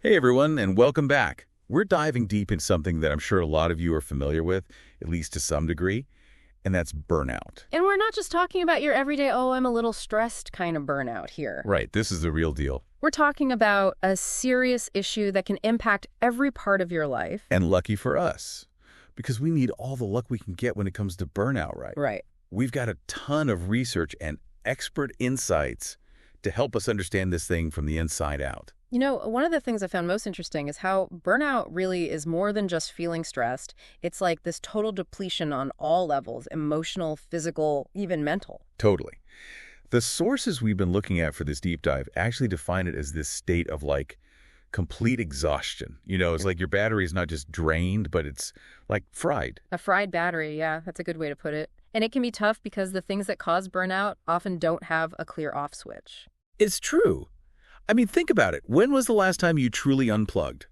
Hey everyone, and welcome back. We're diving deep into something that I'm sure a lot of you are familiar with, at least to some degree, and that's burnout. And we're not just talking about your everyday, oh, I'm a little stressed kind of burnout here. Right, this is the real deal. We're talking about a serious issue that can impact every part of your life. And lucky for us, because we need all the luck we can get when it comes to burnout, right? Right. We've got a ton of research and expert insights to help us understand this thing from the inside out. You know, one of the things I found most interesting is how burnout really is more than just feeling stressed. It's like this total depletion on all levels, emotional, physical, even mental. Totally. The sources we've been looking at for this deep dive actually define it as this state of complete exhaustion. It's like your battery is not just drained, but it's like fried. A fried battery, yeah, that's a good way to put it. And it can be tough because the things that cause burnout often don't have a clear off switch. It's true. I mean, think about it. When was the last time you truly unplugged?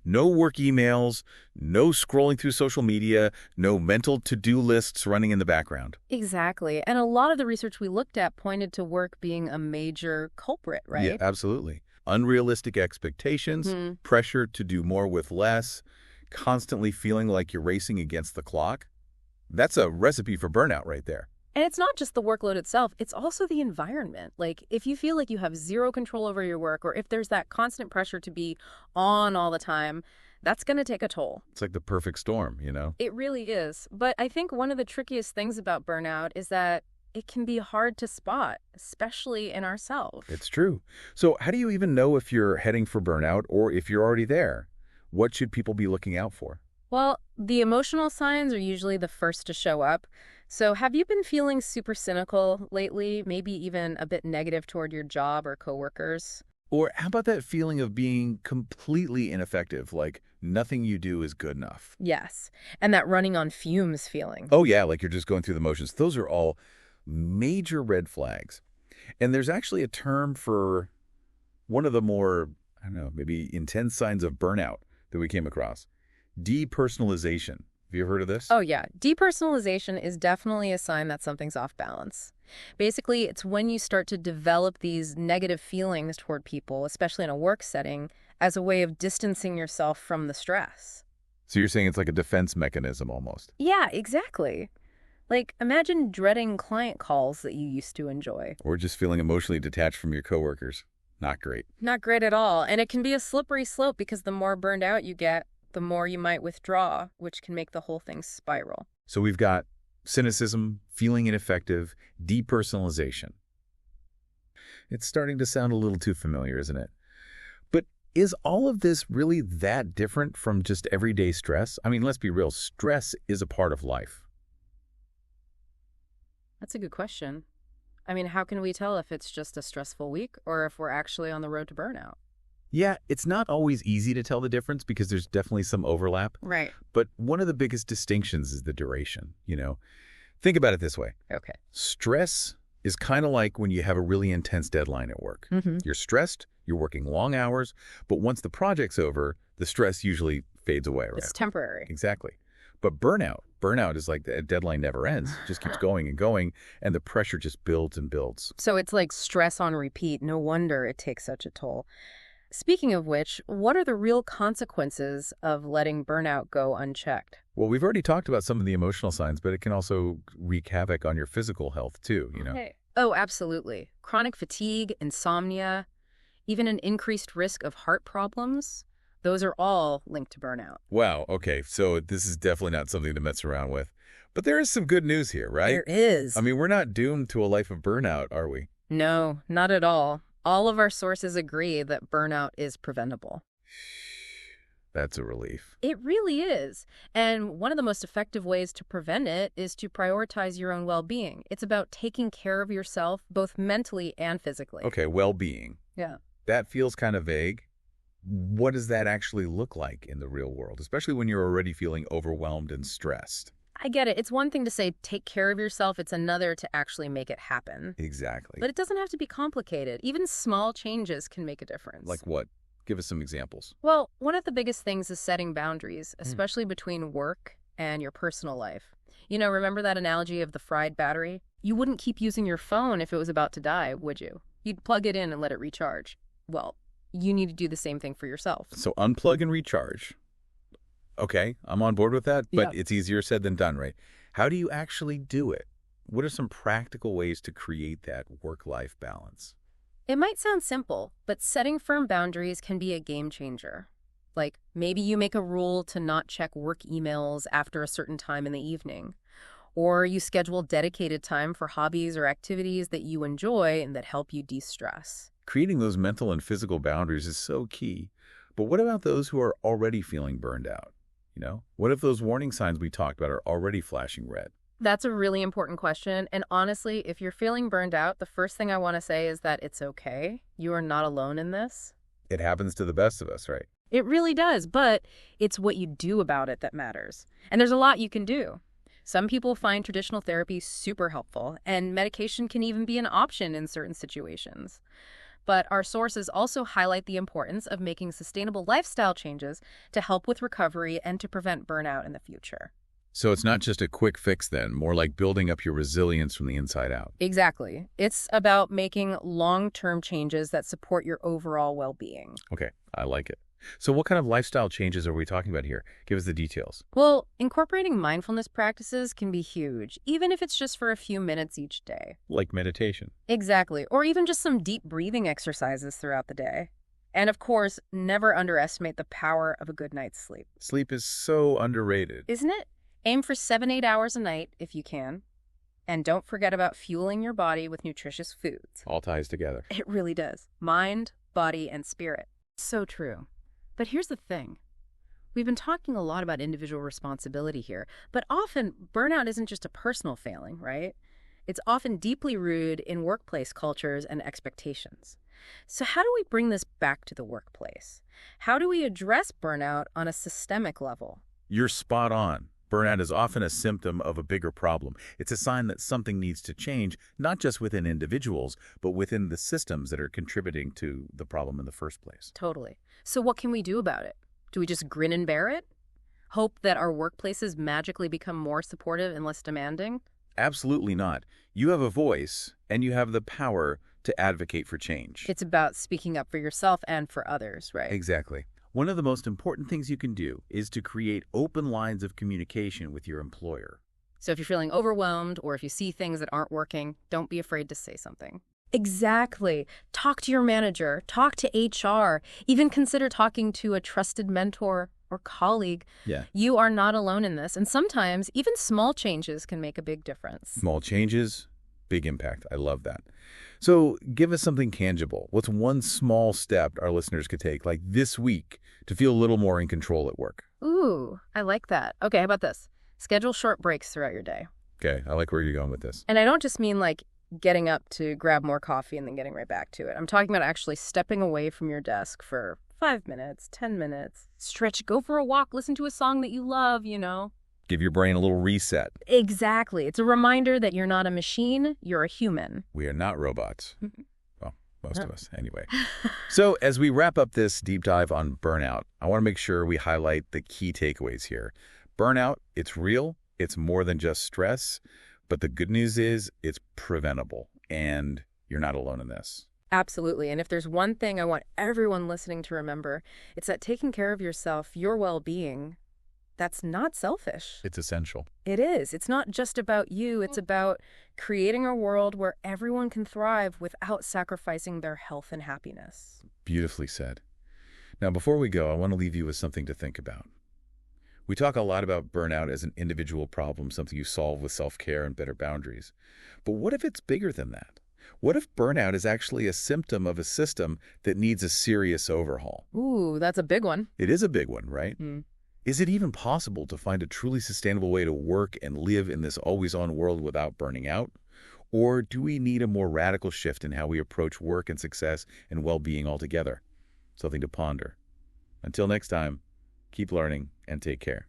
No work emails, no scrolling through social media, no mental to-do lists running in the background. Exactly. And a lot of the research we looked at pointed to work being a major culprit, right? Yeah, absolutely. Unrealistic expectations, pressure to do more with less, constantly feeling like you're racing against the clock. That's a recipe for burnout right there. And it's not just the workload itself, it's also the environment. Like, if you feel like you have zero control over your work, or if there's that constant pressure to be on all the time, that's going to take a toll. It's like the perfect storm, It really is. But I think one of the trickiest things about burnout is that it can be hard to spot, especially in ourselves. It's true. So how do you even know if you're heading for burnout or if you're already there? What should people be looking out for? Well, the emotional signs are usually the first to show up. So have you been feeling super cynical lately, maybe even a bit negative toward your job or coworkers? Or how about that feeling of being completely ineffective, like nothing you do is good enough? Yes, and that running on fumes feeling. Oh yeah, like you're just going through the motions. Those are all major red flags. And there's actually a term for one of the more, I don't know, maybe intense signs of burnout that we came across. Depersonalization. Have you ever heard of this? Oh yeah, depersonalization is definitely a sign that something's off balance. Basically, it's when you start to develop these negative feelings toward people, especially in a work setting, as a way of distancing yourself from the stress. So you're saying it's like a defense mechanism almost? Yeah, exactly. Like, imagine dreading client calls that you used to enjoy. Or just feeling emotionally detached from your coworkers. Not great. Not great at all. And it can be a slippery slope because the more burned out you get, the more you might withdraw, which can make the whole thing spiral. So we've got cynicism, feeling ineffective, depersonalization. It's starting to sound a little too familiar, isn't it? But is all of this really that different from just everyday stress? I mean, let's be real. Stress is a part of life. That's a good question. I mean, how can we tell if it's just a stressful week or if we're actually on the road to burnout? Yeah, it's not always easy to tell the difference because there's definitely some overlap. Right. But one of the biggest distinctions is the duration, Think about it this way. Okay. Stress is kind of like when you have a really intense deadline at work. You're stressed, you're working long hours, but once the project's over, the stress usually fades away, right? It's temporary. Exactly. But burnout is like the deadline never ends. It just keeps going and going, and the pressure just builds and builds. So it's like stress on repeat. No wonder it takes such a toll. Speaking of which, what are the real consequences of letting burnout go unchecked? Well, we've already talked about some of the emotional signs, but it can also wreak havoc on your physical health too, Okay. Oh, absolutely. Chronic fatigue, insomnia, even an increased risk of heart problems. Those are all linked to burnout. Wow, okay, so this is definitely not something to mess around with. But there is some good news here, right? There is. I mean, we're not doomed to a life of burnout, are we? No, not at all. All of our sources agree that burnout is preventable. That's a relief. It really is. And one of the most effective ways to prevent it is to prioritize your own well-being. It's about taking care of yourself, both mentally and physically. Okay, well-being. Yeah. That feels kind of vague. What does that actually look like in the real world, especially when you're already feeling overwhelmed and stressed? I get it. It's one thing to say take care of yourself. It's another to actually make it happen. Exactly. But it doesn't have to be complicated. Even small changes can make a difference. Like what? Give us some examples. Well, one of the biggest things is setting boundaries, especially between work and your personal life. Remember that analogy of the fried battery? You wouldn't keep using your phone if it was about to die, would you? You'd plug it in and let it recharge. Well, you need to do the same thing for yourself. So unplug and recharge. Okay, I'm on board with that, but Yeah. it's easier said than done, right? How do you actually do it? What are some practical ways to create that work-life balance? It might sound simple, but setting firm boundaries can be a game changer. Like, maybe you make a rule to not check work emails after a certain time in the evening. Or you schedule dedicated time for hobbies or activities that you enjoy and that help you de-stress. Creating those mental and physical boundaries is so key. But what about those who are already feeling burned out? What if those warning signs we talked about are already flashing red? That's a really important question. And honestly, if you're feeling burned out, the first thing I want to say is that it's okay. You are not alone in this. It happens to the best of us, right? It really does, but it's what you do about it that matters. And there's a lot you can do. Some people find traditional therapy super helpful, and medication can even be an option in certain situations. But our sources also highlight the importance of making sustainable lifestyle changes to help with recovery and to prevent burnout in the future. So it's not just a quick fix then, more like building up your resilience from the inside out. Exactly. It's about making long-term changes that support your overall well-being. Okay, I like it. So what kind of lifestyle changes are we talking about here? Give us the details. Well, incorporating mindfulness practices can be huge, even if it's just for a few minutes each day. Like meditation. Exactly. Or even just some deep breathing exercises throughout the day. And of course, never underestimate the power of a good night's sleep. Sleep is so underrated. Isn't it? Aim for 7-8 hours a night if you can. And don't forget about fueling your body with nutritious foods. All ties together. It really does. Mind, body, and spirit. So true. But here's the thing. We've been talking a lot about individual responsibility here, but often burnout isn't just a personal failing, right? It's often deeply rooted in workplace cultures and expectations. So how do we bring this back to the workplace? How do we address burnout on a systemic level? You're spot on. Burnout is often a symptom of a bigger problem. It's a sign that something needs to change, not just within individuals, but within the systems that are contributing to the problem in the first place. Totally. So what can we do about it? Do we just grin and bear it? Hope that our workplaces magically become more supportive and less demanding? Absolutely not. You have a voice, and you have the power to advocate for change. It's about speaking up for yourself and for others, right? Exactly. One of the most important things you can do is to create open lines of communication with your employer. So if you're feeling overwhelmed or if you see things that aren't working, don't be afraid to say something. Exactly. Talk to your manager, talk to HR, even consider talking to a trusted mentor or colleague. Yeah. You are not alone in this, and sometimes even small changes can make a big difference. Small changes, big impact. I love that. So give us something tangible. What's one small step our listeners could take, like this week, to feel a little more in control at work? Ooh, I like that. Okay, how about this? Schedule short breaks throughout your day. Okay, I like where you're going with this. And I don't just mean like getting up to grab more coffee and then getting right back to it. I'm talking about actually stepping away from your desk for 5 minutes, 10 minutes, stretch, go for a walk, listen to a song that you love, Give your brain a little reset. Exactly. It's a reminder that you're not a machine, you're a human. We are not robots. Well, most of us, anyway. So as we wrap up this deep dive on burnout, I want to make sure we highlight the key takeaways here. Burnout, it's real. It's more than just stress. But the good news is it's preventable, and you're not alone in this. Absolutely. And if there's one thing I want everyone listening to remember, it's that taking care of yourself, your well-being, that's not selfish. It's essential. It is. It's not just about you. It's about creating a world where everyone can thrive without sacrificing their health and happiness. Beautifully said. Now, before we go, I want to leave you with something to think about. We talk a lot about burnout as an individual problem, something you solve with self-care and better boundaries. But what if it's bigger than that? What if burnout is actually a symptom of a system that needs a serious overhaul? Ooh, that's a big one. It is a big one, right? Is it even possible to find a truly sustainable way to work and live in this always-on world without burning out? Or do we need a more radical shift in how we approach work and success and well-being altogether? Something to ponder. Until next time, keep learning and take care.